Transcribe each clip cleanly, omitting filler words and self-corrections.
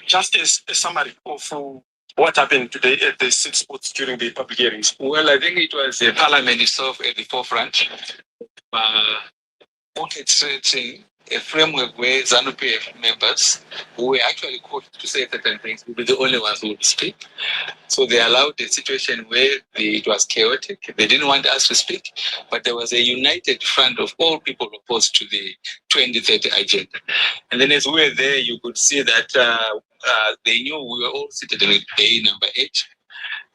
Just as a summary of what happened today at the six spots during the public hearings. Well, I think it was Parliament itself at the forefront, orchestrating a framework where ZANU PF members who were actually called to say certain things would be the only ones who would speak. So they allowed a situation where it was chaotic. They didn't want us to speak, but there was a united front of all people opposed to the 2030 agenda. And then as we were there, you could see that they knew we were all seated in bay number 8.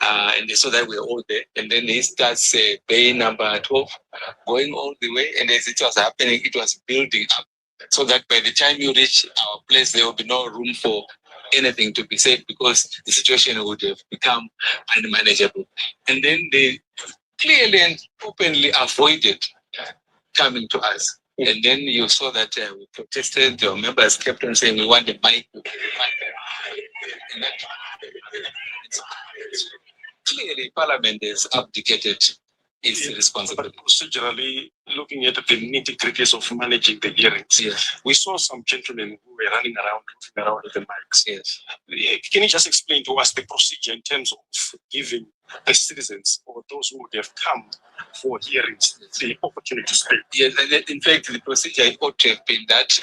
And they saw that we were all there. And then they starts bay number 12 going all the way. And as it was happening, it was building up. So that by the time you reach our place, there will be no room for anything to be said because the situation would have become unmanageable. And then they clearly and openly avoided coming to us. And then you saw that we protested, your members kept on saying, we want the mic. And that, clearly, Parliament has abdicated its responsibility. But procedurally, looking at the nitty-gritties of managing the hearings, yes, we saw some gentlemen who were running around with the mics. Yes. Can you just explain to us the procedure in terms of giving the citizens or those who would have come for hearings the opportunity to speak? Yes, in fact, the procedure ought to have been that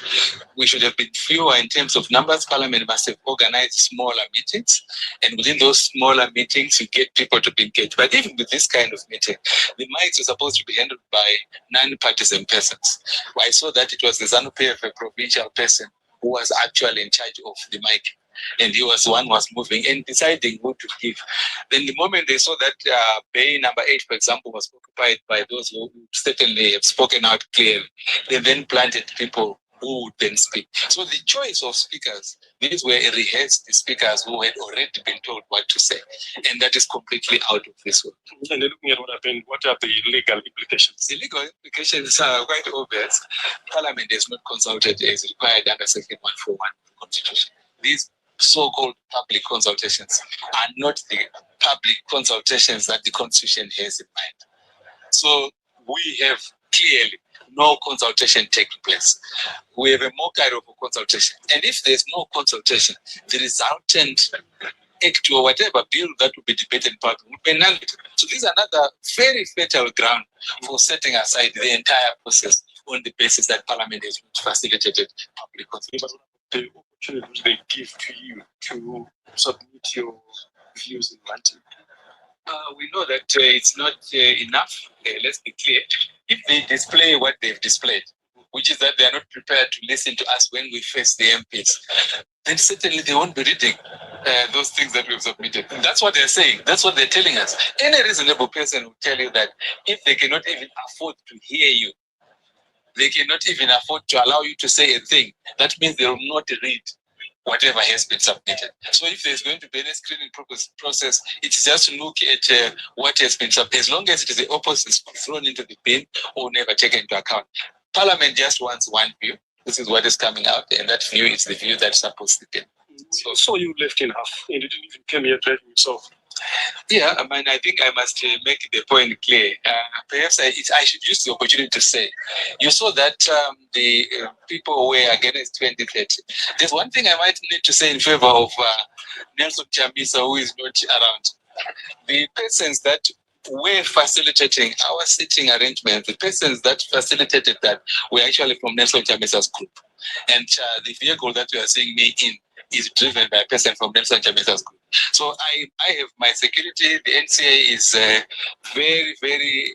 we should have been fewer in terms of numbers. Parliament must have organized smaller meetings, and within those smaller meetings, you get people to be engaged. But even with this kind of meeting, the mics are supposed to be handled by non-partisan persons. I saw that it was the ZANU PF, a provincial person, who was actually in charge of the mic. And he was one was moving and deciding who to give. Then the moment they saw that bay number 8, for example, was occupied by those who certainly have spoken out clearly, they then planted people who would then speak. So the choice of speakers, these were rehearsed speakers who had already been told what to say. And that is completely out of this world. And looking at what happened, what are the legal implications? The legal implications are quite obvious. Parliament is not consulted as required under Section 141 of the Constitution. These so-called public consultations are not the public consultations that the Constitution has in mind. So we have clearly no consultation taking place. We have a mockery of a consultation. And if there's no consultation, the resultant act or whatever bill that will be debated in Parliament will be nullity. So this is another very fatal ground for setting aside the entire process on the basis that Parliament has not facilitated public consultation. The opportunity they give to you to submit your views in writing. We know that it's not enough. Let's be clear. If they display what they've displayed, which is that they are not prepared to listen to us when we face the MPs, then certainly they won't be reading those things that we've submitted. And that's what they're saying. That's what they're telling us. Any reasonable person will tell you that if they cannot even afford to hear you, they cannot even afford to allow you to say a thing, that means they will not read whatever has been submitted. So if there's going to be any screening process, it's just to look at what has been submitted. As long as it is the opposite thrown into the bin or never taken into account. Parliament just wants one view. This is what is coming out, and that view is the view that supports the bin. So you left in half, and you didn't even come here to yourself. Yeah, I mean, I think I must make the point clear. Perhaps I should use the opportunity to say, you saw that the people were against 2030. There's one thing I might need to say in favor of Nelson Chamisa, who is not around. The persons that were facilitating our sitting arrangement, the persons that facilitated that were actually from Nelson Chamisa's group. And the vehicle that you are seeing me in is driven by a person from Nelson Chamisa's group. So I have my security. The NCA is very, very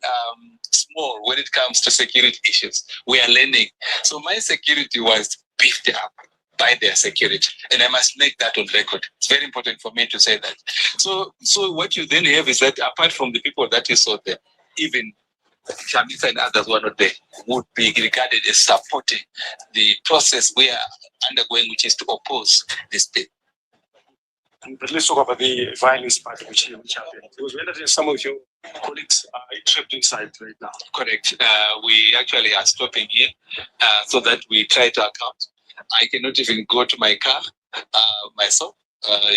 small when it comes to security issues. We are learning. So my security was beefed up by their security. And I must make that on record. It's very important for me to say that. So what you then have is that apart from the people that you saw there, even Chamisa and others who are not there would be regarded as supporting the process we are undergoing, which is to oppose this bill. But let's talk about the violence part which happened. Because when some of your colleagues are trapped inside right now. Correct. We actually are stopping here so that we try to account. I cannot even go to my car myself.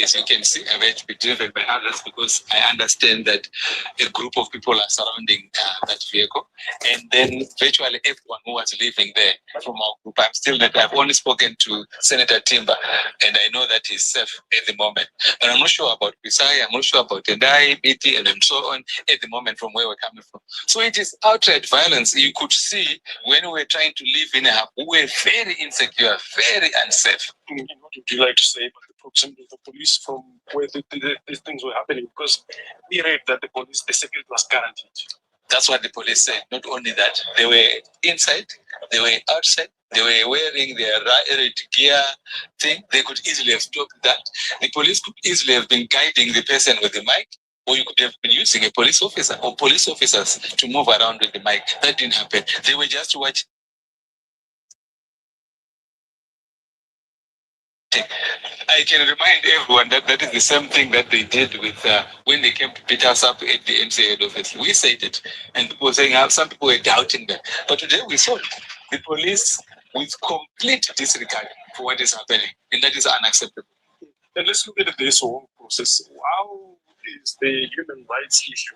as you can see, I'm going to be driven by others because I understand that a group of people are surrounding that vehicle. And then virtually everyone who was living there from our group, I'm still that I've only spoken to Senator Timber, and I know that he's safe at the moment. But I'm not sure about Pisai, I'm not sure about Tendai, BT, and so on at the moment from where we're coming from. So it is outright violence. You could see when we were trying to live in a hub, we were very insecure, very unsafe. What would you like to say about the proximity of the police from where these things were happening? Because we read that the security was guaranteed. That's what the police said. Not only that, they were inside, they were outside, they were wearing their riot gear thing. They could easily have stopped that. The police could easily have been guiding the person with the mic, or you could have been using a police officer or police officers to move around with the mic. That didn't happen. They were just watching. I can remind everyone that that is the same thing that they did with when they came to beat us up at the MCA head office. We said it, and people were saying some people were doubting that. But today we saw the police with complete disregard for what is happening, and that is unacceptable. And let's look at this whole process. How is the human rights issue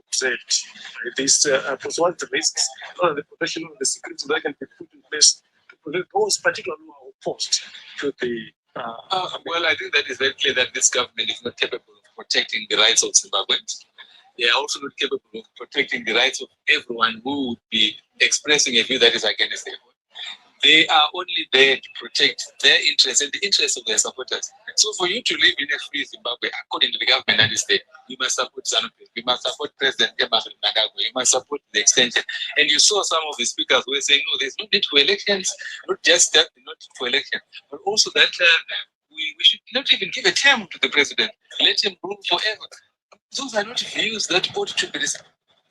observed by this? Because one of the risks, the professional, the security that can be put in place, those particularly who are opposed to the. Well, I think that is very clear that this government is not capable of protecting the rights of Zimbabweans. They are also not capable of protecting the rights of everyone who would be expressing a view that is against them. They are only there to protect their interests and the interests of their supporters. So for you to live in a free Zimbabwe, according to the government that is there, you must support ZANU, you must support President Emerson Mnangagwa, you must support the extension. And you saw some of the speakers were saying, no, there's no need for elections, not just that, not for elections, but also that we should not even give a term to the president. Let him rule forever. Those are not views that ought to be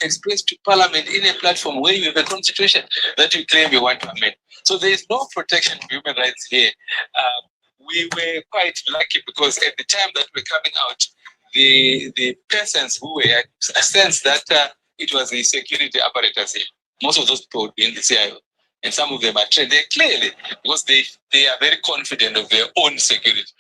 expressed to parliament in a platform where you have a constitution that you claim you want to amend. So there is no protection of human rights here. We were quite lucky because at the time that we're coming out, the persons who were sensed that it was the security apparatus here. Most of those people would be in the CIO. And some of them are trained there clearly because they are very confident of their own security,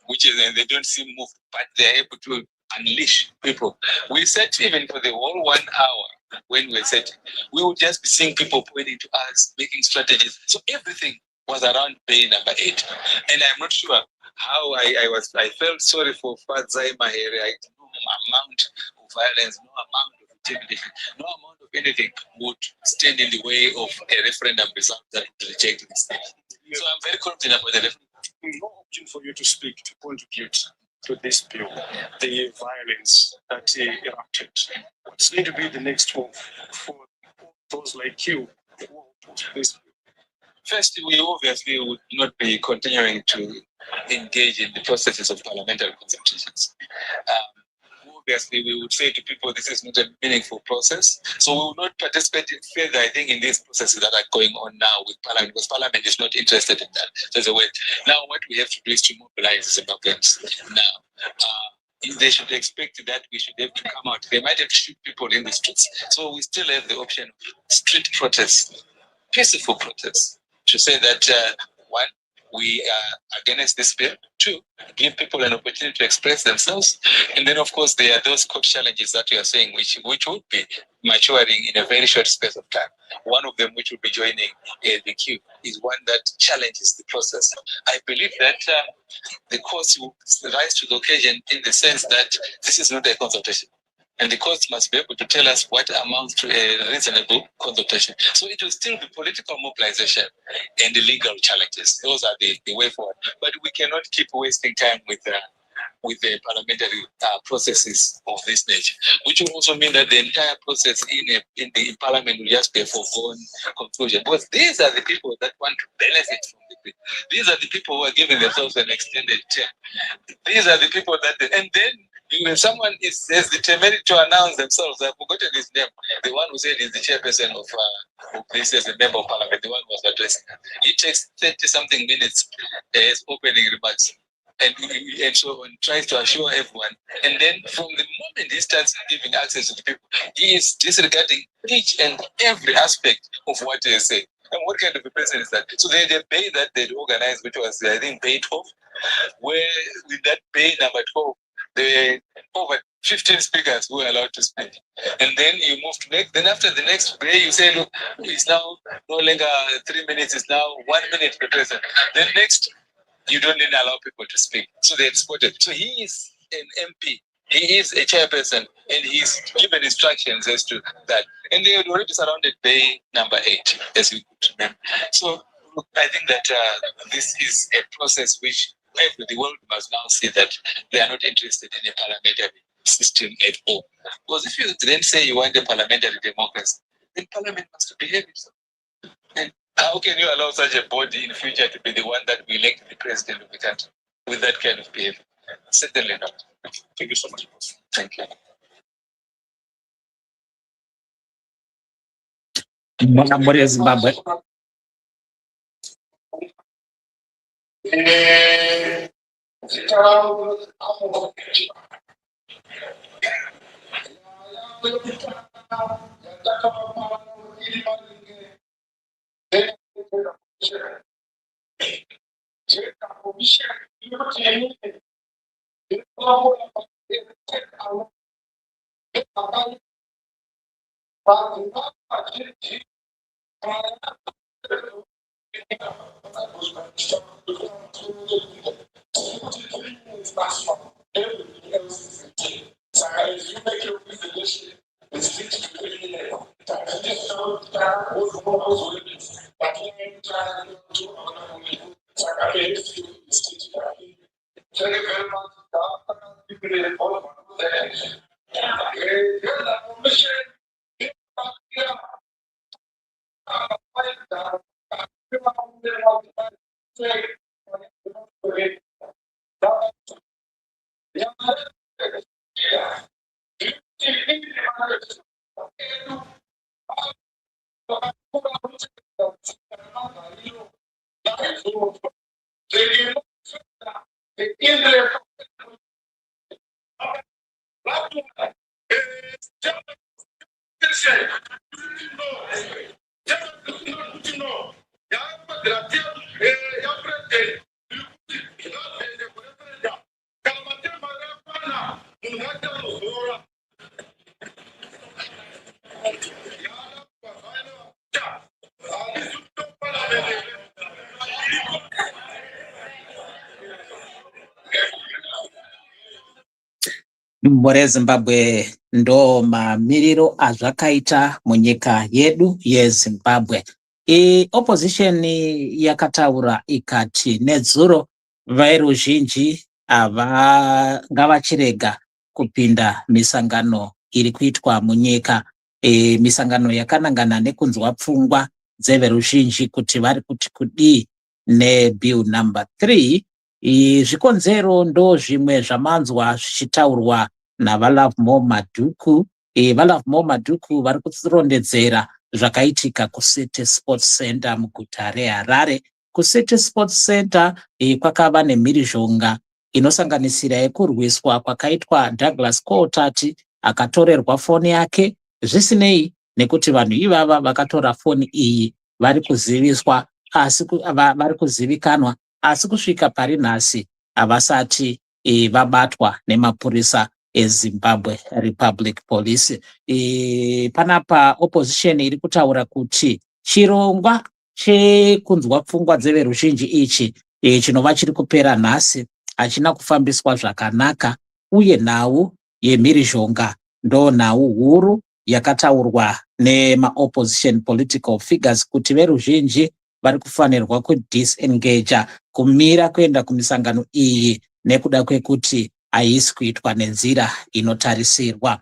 which is, and they don't seem moved, but they're able to unleash people. We said even for the whole 1 hour when we said, we would just be seeing people pointing to us, making strategies. So everything was around bay number 8. And I'm not sure how I felt sorry for Fadzai Mahere. I no amount of violence, no amount of intimidation, no amount of anything would stand in the way of a referendum result that would reject this thing. So I'm very confident about the referendum. No option for you to speak, to contribute to this bill, the violence that erupted. What's going to be the next move for those like you who oppose this bill? First, we obviously would not be continuing to engage in the processes of parliamentary consultations. Obviously, we would say to people, this is not a meaningful process. So we will not participate further, I think, in these processes that are going on now with Parliament, because Parliament is not interested in that. There's a way. Now, what we have to do is to mobilize Zimbabweans. Now, they should expect that we should have to come out. They might have to shoot people in the streets. So we still have the option of street protests, peaceful protests, to say that, one, we are against this bill. 2, give people an opportunity to express themselves. And then, of course, there are those court challenges that you are saying, which would be maturing in a very short space of time. One of them, which will be joining the queue, is one that challenges the process. I believe that the courts will rise to the occasion in the sense that this is not a consultation. And the courts must be able to tell us what amounts to a reasonable consultation. So it will still be political mobilization and the legal challenges. Those are the way forward. But we cannot keep wasting time with the parliamentary processes of this nature, which will also mean that the entire process in the parliament will just be a foregone conclusion. Because these are the people that want to benefit from the bill. These are the people who are giving themselves an extended term. These are the people that, and then when someone has the temerity to announce themselves, I've forgotten his name, the one who said he's the chairperson of this as a member of parliament, the one who was addressing us. He takes 30-something minutes as opening remarks and so on, tries to assure everyone. And then from the moment he starts giving access to the people, he is disregarding each and every aspect of what they say. And what kind of a person is that? So the bay that they'd organized, which was, I think, Bay 12, where with that bay number 12, there were over 15 speakers who were allowed to speak. And then you move to next. Then after the next bay, you say, look, it's now no longer 3 minutes, it's now 1 minute per person. Then next, you don't even allow people to speak. So they exported. So he is an MP. He is a chairperson, and he's given instructions as to that. And they had already surrounded bay number 8, as you could remember. So look, I think that this is a process which the world must now see that they are not interested in a parliamentary system at all. Because if you then say you want a parliamentary democracy, then parliament must behave itself. And how can you allow such a body in future to be the one that will elect the president of the country with that kind of behavior? Certainly not. Thank you so much. Thank you. Mbona Zimbabwe. Mbore Zimbabwe ndo mamiriro azvakaita munyika yedu yeZimbabwe. Opposition yakataura ikati nedzuro vairuzhinji ngavachirega kupinda misangano iri kuitwa munyika, misangano yakanangana nekunzwa pfungwa dzeveruzhinji kuti vari kuti kudii nebill number 3. Zvikonzero ndo zvimwe zvamanzwa zvichitaurwa navaLovemore Madhuku. VaLovemore Madhuku vari kurondedzera zvakaitika kuCity Sports Center muguta reHarare. KuCity Sports Center kwakava nemhirizhonga inosanganisira yekurwiswa kwakaitwa Douglas Kootati akatorerwa foni yake, zvisinei nekuti vanhu ivava vakatora foni iyi vari kuziviswa vari kuzivikanwa, asi kusvika pari nhasi havasati vabatwa nemapurisa eZimbabwe Republic Police. Panapa opposition iri kutaura kuti chirongwa chekunzwa pfungwa dzeveruzhinji ichi chinova chiri kupera nhasi hachina kufambiswa zvakanaka, uye nhau yemhirizhonga ndo nhau huru yakataurwa nemaopposition political figures kuti veruzhinji vari kufanirwa kudisengage, kumira kuenda kumisangano iyi nekuda kwekuti haisi kuitwa nenzira inotarisirwa.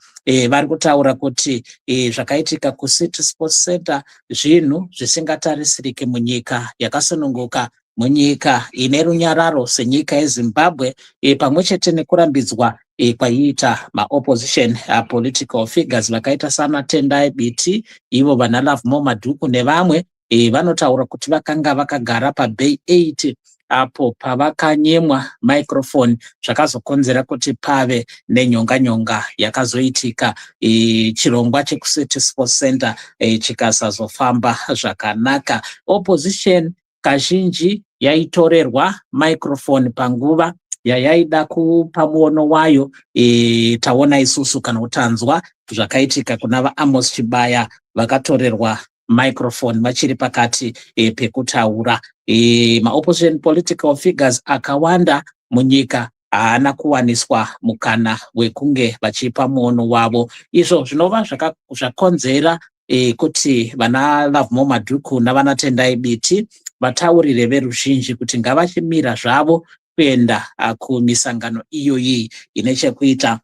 Vari kutaura kuti zvakaitika kuCity Sports Center zvinhu zvisingatarisirike munyika yakasununguka, munyika ine runyararo senyika yeZimbabwe, pamwe chete nekurambidzwa kwaiita maopposition political figures vakaita sana Tendai Biti, ivo vana Lovemore Madhuku nevamwe. Vanotaura kuti vakanga vakagara paBay 8 apo pavakanyemwa microphone, zvakazokonzera kuti pave nenyonga yakazoitika, chirongwa chekuCity Sports Center chikasazofamba zvakanaka. Opposition kazhinji yaitorerwa microphone panguva yayaida kupa muono wayo. Taona isusu kana utanzwa zvakaitika kuna vaAmos Chibaya vakatorerwa microphone vachiri pakati pekutaura. Maopposition political figures akawanda munyika haana kuwaniswa mukana wekunge vachipa muono wavo. Izvo zvinova zvakonzera kuti vana Lovemore Madhuku navana Tendai Biti vataurire veruzhinji kuti ngavachimira zvavo kuenda kumisangano iyoyi ine chekuita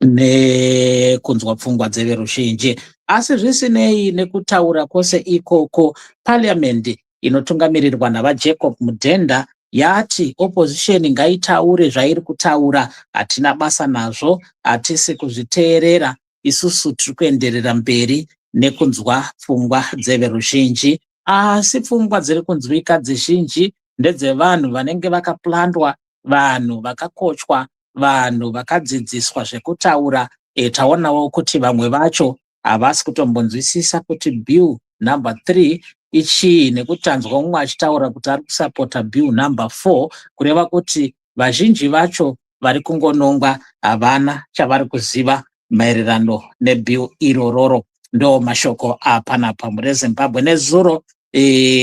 nekunzwa pfungwa dzeveruzhinji. Asi zvisinei nekutaura kwose ikoko, parliament inotungamirirwa navaJacob Mudhenda yati opposition ngaitaure zvairi kutaura, hatina basa nazvo, hatisi kuzviteerera, isusu tiri kuenderera mberi nekunzwa pfungwa dzeveruzhinji. Asi pfungwa dziri kunzwika dzizhinji ndedzevanhu vanenge vakaplandwa, vanhu vakakochwa, vanhu vakadzidziswa zvekutaura. Taonawo kuti vamwe vacho havasi kutombonzwisisa kuti bill number 3 ichii, nekutanzwa mumwe achitaura kuti ari kusapota bill number 4, kureva kuti vazhinji vacho vari kungonongwa, havana chavari kuziva maererano nebill irororo. Ndo mashoko apanapa mureZimbabwe. Nezuro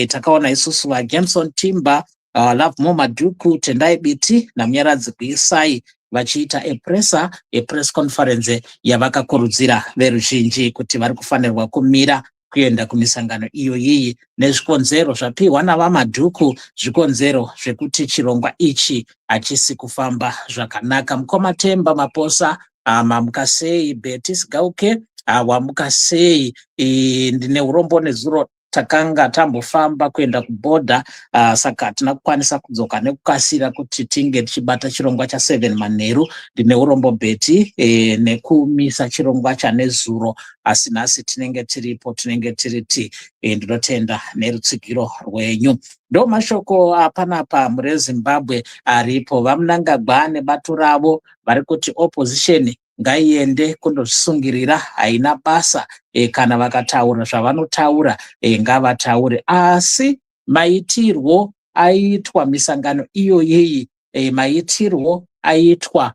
takaona isusu vaJameson Timber, Lovemore Madhuku, Tendai Biti namunyaradzi Kuisai vachiita press conference yavakakurudzira veruzhinji kuti vari kufanirwa kumira kuenda kumisangano iyoyi nezvikonzero zvapiwa navaMadhuku, zvikonzero zvekuti chirongwa ichi hachisi kufamba zvakanaka. Mukoma Temba Maposa, mamuka sei? Betis Gauke, wamuka sei? Ndine urombo nezuro takanga tambofamba kuenda kubhodha, saka hatina kukwanisa kudzoka nekukasira kuti tinge tichibata chirongwa cha7 manheru. Ndine urombo Beti nekumisa chirongwa chanezuro, asi nhasi tinenge tiripo, tinenge tiriti. Ndinotenda nerutsigiro rwenyu. Ndo mashoko apanapa mureZimbabwe aripo. Vamunangagwa nebato ravo vari kuti opposition ngaiende kundozvisungirira, haina basa. Kana vakataura zvavanotaura ngavataure, asi maitirwo aiitwa misangano iyoyi, maitirwo aiitwa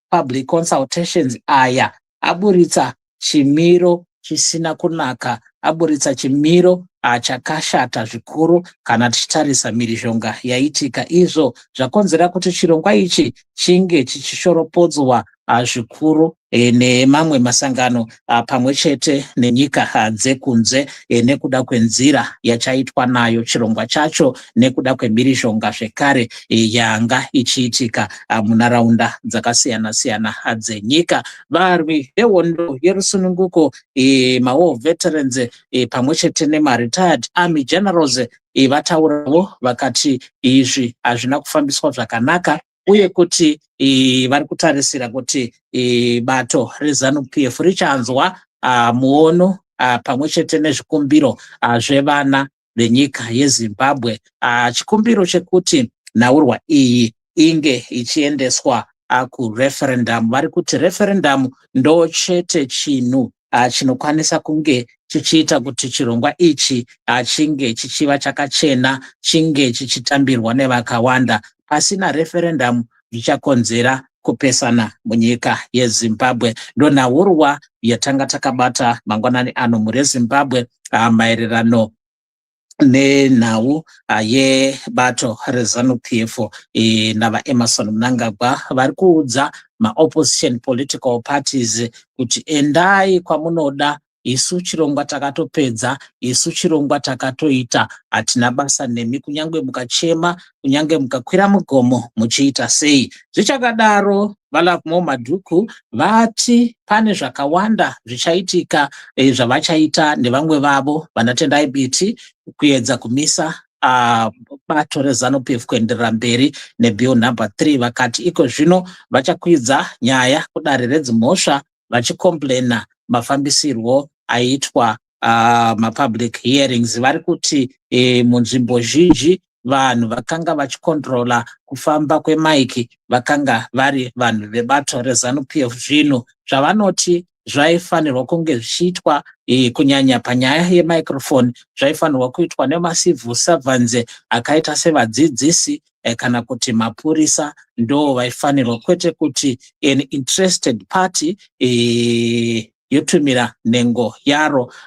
public consultations aya aburitsa chimiro chisina kunaka, aburitsa chimiro chakashata zvikuru kana tichitarisa mhirizhonga yaitika. Izvo zvakonzera kuti chirongwa ichi chinge chichishoropodzwa zvikuru nemamwe masangano pamwe chete nenyika dzekunze, nekuda kwenzira yachaitwa nayo chirongwa chacho, nekuda kwemhirizhonga zvekare yanga ichiitika munharaunda dzakasiyana-siyana dzenyika. Varwi vehondo yerusununguko, mawar veterans pamwe chete nemaretired army generals vataurawo vakati izvi hazvina kufambiswa zvakanaka, uye kuti vari kutarisira kuti bato reZANU PF richanzwa muono pamwe chete nezvikumbiro zvevana venyika yeZimbabwe, chikumbiro chekuti nhaurwa iyi inge ichiendeswa kureferendum. Vari kuti referendum ndo chete chinhu chinokwanisa kunge chichiita kuti chirongwa ichi chinge chichiva chakachena, chinge chichitambirwa nevakawanda. Pasina referendum zvichakonzera kupesana munyika yeZimbabwe. Ndo nhaurwa yatanga takabata mangwanani ano mureZimbabwe maererano nenhau yebato reZANU PF navaEmmerson Mnangagwa vari kuudza maopposition political parties kuti endai kwamunoda, isu chirongwa takatopedza, isu chirongwa takatoita, hatina basa nemi, kunyange mukachema, kunyange mukakwira mugomo muchiita sei. Zvichakadaro vaLovemore Madhuku vati pane zvakawanda zvichaitika zvavachaita nevamwe vavo vana Tendai Biti kuedza kumisa bato reZANU PF kuenderera mberi nebill number 3. Vakati iko zvino vachakwidza nyaya kudare redzimhosva vachikomplaina mafambisirwo aiitwa mapublic hearings. Vari kuti munzvimbo zhinji vanhu vakanga vachikontrola kufamba kwemaiki vakanga vari vanhu vebato reZANU PF. Zvinhu zvavanoti zvaifanirwa kunge zvichiitwa kunyanya panyaya yemicrophone zvaifanirwa kuitwa nemacivil servants akaita sevadzidzisi kana kuti mapurisa ndo vaifanirwa, kwete kuti an interested party yotumira nhengo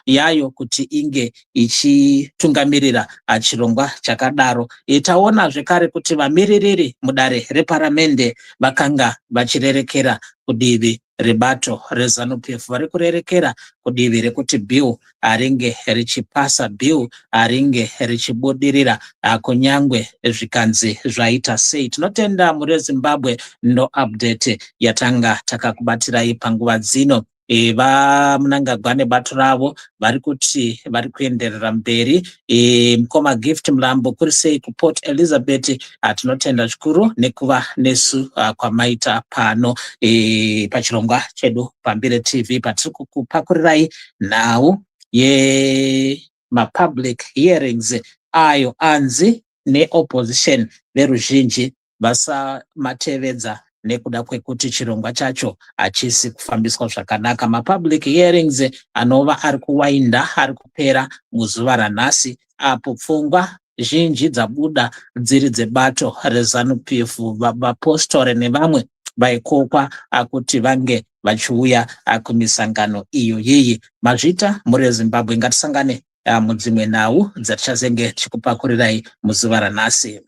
yayo kuti inge ichitungamirira chirongwa chakadaro. Taona zvekare kuti vamiririri mudare reparamende vakanga vachirerekera kudivi rebato rezanu PF, vari kurerekera kudivi rekuti bill ringe richipasa, bill ringe richibudirira kunyangwe zvikanzi zvaita sei. Tinotenda muri Zimbabwe no update yatanga takakubatirai panguva dzino. Vamunangagwa nebato ravo vari kuti vari kuenderera mberi. Mukoma Gift Mulambo kuri sei kuPort Elizabeth, tinotenda zvikuru nekuva nesu kwamaita pano pachirongwa chedu Pambire TV patiri kukupakurirai nhau yemapublic hearings ayo anzi neopposition veruzhinji vasamatevedza nekuda kwekuti chirongwa chacho hachisi kufambiswa zvakanaka. Mapublic hearings anova ari kuwainda, ari kupera muzuva ranhasi, apo pfungwa zhinji dzabuda dziri dzebato rezanu PF, vapostore nevamwe vaikokwa kuti vange vachiuya kumisangano iyo yiyi. Mazvita muri Zimbabwe, ngatisangane mudzimwe nhau dzatichazenge tichikupakurirai muzuva ranhasi.